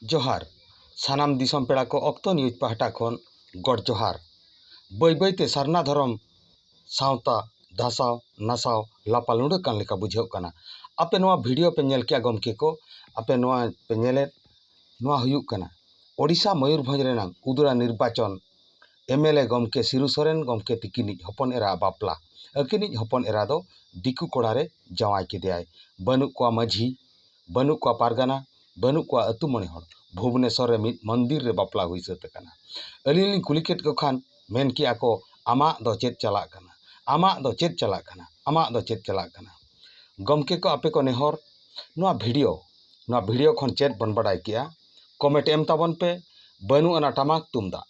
जोहार सानाम दिसम पेड़ा को ऑक्तो न्यूज पाहटा खन गड़ जोहार बई बईते सारना धरम सावता धसाव नासाव लापालुंड कान लेका बुझाव कना आपे नोआ वीडियो पे नेल किया गमके को आपे नोआ पे नेले नोआ हुयुक कना ओडिशा मयूरभंज रेनां उदुरा निर्वाचन एमएलए गमके सिरु सोरेन गमके तिकिनिज हपन एरा बापला अकिनिज हपन एरा दो दिकुकड़ा रे जावाई केदेयाय बनुक को माझी बनुक को पारगाना बनुक को अतु मणे हर भुवनेश्वर रे मिद मंदिर रे बापला हुई सत कना अलिली कुलिकेट को खान मेन किया को आमा दो चेत चला कना आमा दो चेत चला कना आमा दो चेत चला कना गमके को आपे को नेहर नोआ वीडियो खन चेत बन बडाय किया कमेंट एम ताबन पे बनु अना टमाक तुमदा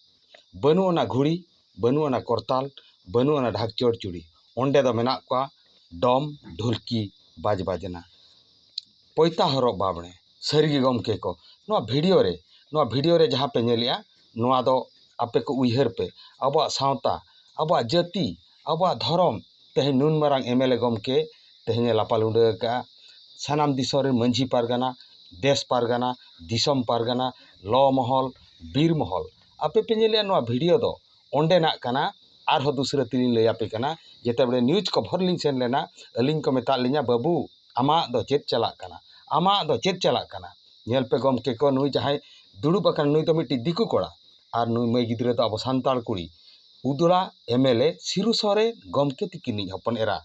बनु अना घुड़ी बनु अना करताल बनु अना ढाक चोरचुड़ी ओंडे दो मेना को डम ढोलकी बाजना पैता हरक बाबणे सरी गमके को नोआ वीडियो रे जहाँ पे नेलिया नोआ दो आपे को उइहर पे आबो सावता आबो जाति आबो धर्म तेहें नुन मारांग एमएलए गमके तेहें लापालुंड का सानाम दिसरे मंझी पारगाना देश पारगाना दिसम पारगाना लॉ महल बीर महल आपे पे नेलिया नोआ वीडियो दो ओंडे ना काना आर दूसरे तिलिन लय आपे काना जेते बड़े न्यूज कवर लिंग सेन लेना अलिंग को मेता लिया बाबू आमा दो चेत चला काना आमा दो चेत चला काना नेल पे गमके को नुई जहां दुड़ुब अकान नुई तो मिट्टी दिकु कोड़ा और नुई मई गिद्रे तो अब सानताड़ कुड़ी उदुड़ा एमएलए सिरु सोरेन गमके तिकिनिज हपन एरा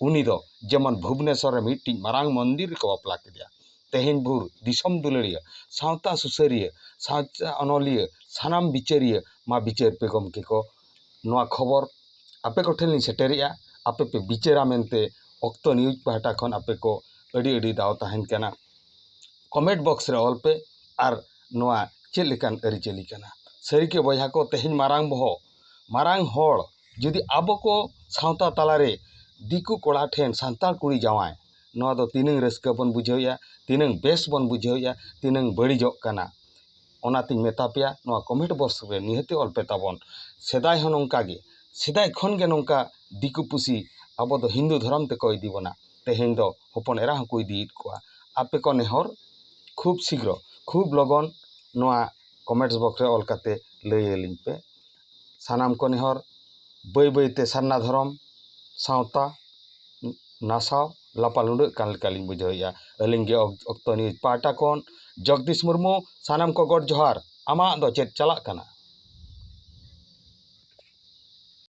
उनी दो जेमन भुवनेश्वर मिट्टी मारांग मंदिर को बापला केदिया तेहें भूर दिसम दुलड़िया सावता सुसरिया सावता अनलिया सानाम बिचारिया मा बिचार पे गमके को नोआ खबर आपे को ठेन सेटेरिया आपे पे बिचारा मेनते ऑक्तो न्यूज पाहटा खन आपे को अड़ी अड़ी दाव ताहेन कना कमेंट बॉक्स रे ऑल पे आर नोआ चेल लेकान अरिचली कना सरी के बया को तेहें मारांग बहो मारांग होड़ जुदी आबो को सावता तालारे दिकु कोड़ा ठेन सानताल कुड़ी जावाय नोआ दो तिनंग रस्का बन बुझावया तिनंग बेस बन बुझावया तिनंग बड़ीजोग कना ओनातिन मेता पेया नोआ कमेंट बॉक्स रे निहते ऑल पे ताबन सेदाय हो नोंका गे सेदाय खन गे नोंका दिकु पुसी आबो दो हिंदू धर्म ते को इदी बना तेहें दो हपन एरा हको इदी कोआ आपे को नेहर खूब शीघ्र खूब लगन नोआ कमेंट्स बॉक्स रे ऑल काते लयलिंग पे सानाम को नेहर बई बईते सारना धर्म सावता नासाव लापालुंड कान लेकालिंग बुझावया अलिंग गे ऑक्तो न्यूज पाटा कोन जगदीश मुर्मू सानाम को गड जोहार आमा दो चेत चला कना।